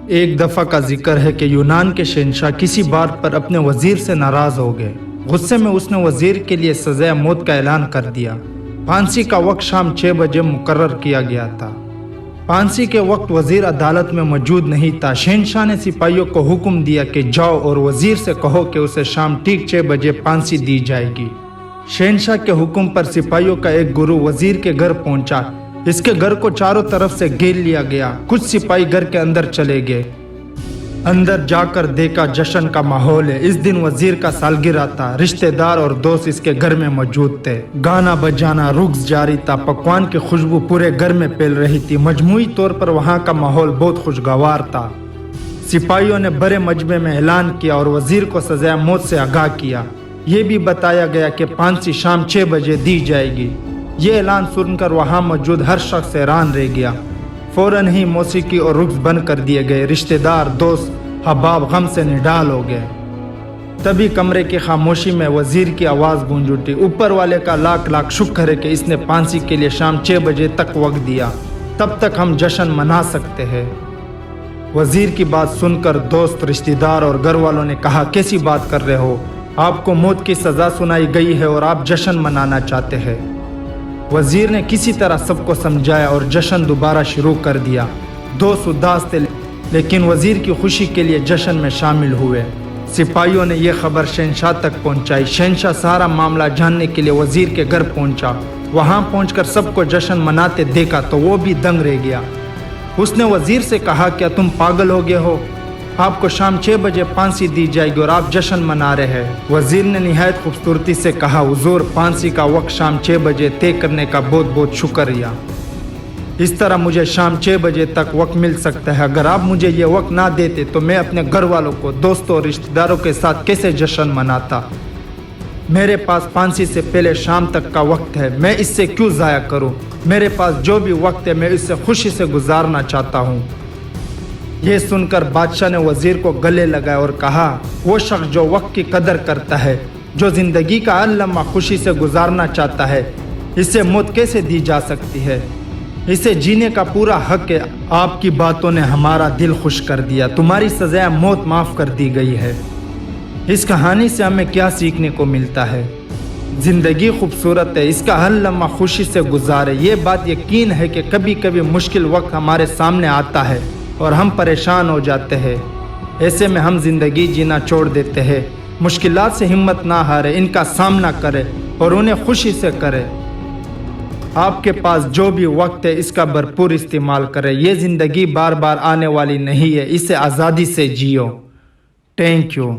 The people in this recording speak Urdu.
ایک دفعہ کا ذکر ہے کہ یونان کے شہنشاہ کسی بات پر اپنے وزیر سے ناراض ہو گئے۔ غصے میں اس نے وزیر کے لیے سزائے موت کا اعلان کر دیا۔ پھانسی کا وقت شام 6 بجے مقرر کیا گیا تھا۔ پھانسی کے وقت وزیر عدالت میں موجود نہیں تھا۔ شہنشاہ نے سپاہیوں کو حکم دیا کہ جاؤ اور وزیر سے کہو کہ اسے شام ٹھیک 6 بجے پھانسی دی جائے گی۔ شہنشاہ کے حکم پر سپاہیوں کا ایک گروہ وزیر کے گھر پہنچا۔ اس کے گھر کو چاروں طرف سے گھیر لیا گیا۔ کچھ سپاہی گھر کے اندر چلے گئے۔ اندر جا کر دیکھا جشن کا ماحول ہے۔ اس دن وزیر کا سالگرہ تھا۔ رشتہ دار اور دوست اس کے گھر میں موجود تھے۔ گانا بجانا رقص جاری تھا۔ پکوان کی خوشبو پورے گھر میں پھیل رہی تھی۔ مجموعی طور پر وہاں کا ماحول بہت خوشگوار تھا۔ سپاہیوں نے بڑے مجمع میں اعلان کیا اور وزیر کو سزائے موت سے آگاہ کیا۔ یہ بھی بتایا گیا کہ پھانسی شام 6 بجے دی جائے گی۔ یہ اعلان سن کر وہاں موجود ہر شخص حیران رہ گیا۔ فوراً ہی موسیقی اور رقص بند کر دیے گئے۔ رشتہ دار دوست احباب غم سے نڈال ہو گئے۔ تبھی کمرے کی خاموشی میں وزیر کی آواز گونج اٹھی، اوپر والے کا لاکھ لاکھ شکر ہے کہ اس نے پھانسی کے لیے شام 6 بجے تک وقت دیا، تب تک ہم جشن منا سکتے ہیں۔ وزیر کی بات سن کر دوست، رشتہ دار اور گھر والوں نے کہا، کیسی بات کر رہے ہو؟ آپ کو موت کی سزا سنائی گئی ہے اور آپ جشن منانا چاہتے ہیں۔ وزیر نے کسی طرح سب کو سمجھایا اور جشن دوبارہ شروع کر دیا۔ دوست اداس تھے لیکن وزیر کی خوشی کے لیے جشن میں شامل ہوئے۔ سپاہیوں نے یہ خبر شہنشاہ تک پہنچائی۔ شہنشاہ سارا معاملہ جاننے کے لیے وزیر کے گھر پہنچا۔ وہاں پہنچ کر سب کو جشن مناتے دیکھا تو وہ بھی دنگ رہ گیا۔ اس نے وزیر سے کہا، کیا تم پاگل ہو گئے ہو؟ آپ کو شام 6 بجے پھانسی دی جائے گی اور آپ جشن منا رہے ہیں۔ وزیر نے نہایت خوبصورتی سے کہا، حضور، پھانسی کا وقت شام 6 بجے طے کرنے کا بہت بہت شکریہ۔ اس طرح مجھے شام 6 بجے تک وقت مل سکتا ہے۔ اگر آپ مجھے یہ وقت نہ دیتے تو میں اپنے گھر والوں کو، دوستوں اور رشتہ داروں کے ساتھ کیسے جشن مناتا؟ میرے پاس پھانسی سے پہلے شام تک کا وقت ہے، میں اس سے کیوں ضائع کروں؟ میرے پاس جو بھی وقت ہے میں اس سے خوشی سے گزارنا چاہتا ہوں۔ یہ سن کر بادشاہ نے وزیر کو گلے لگایا اور کہا، وہ شخص جو وقت کی قدر کرتا ہے، جو زندگی کا ہر لمحہ خوشی سے گزارنا چاہتا ہے، اسے موت کیسے دی جا سکتی ہے؟ اسے جینے کا پورا حق ہے۔ آپ کی باتوں نے ہمارا دل خوش کر دیا۔ تمہاری سزائے موت معاف کر دی گئی ہے۔ اس کہانی سے ہمیں کیا سیکھنے کو ملتا ہے؟ زندگی خوبصورت ہے، اس کا ہر لمحہ خوشی سے گزارے۔ یہ بات یقین ہے کہ کبھی کبھی مشکل وقت ہمارے سامنے آتا ہے اور ہم پریشان ہو جاتے ہیں۔ ایسے میں ہم زندگی جینا چھوڑ دیتے ہیں۔ مشکلات سے ہمت نہ ہارے، ان کا سامنا کرے اور انہیں خوشی سے کرے۔ آپ کے پاس جو بھی وقت ہے اس کا بھرپور استعمال کرے۔ یہ زندگی بار بار آنے والی نہیں ہے، اسے آزادی سے جیو۔ Thank you.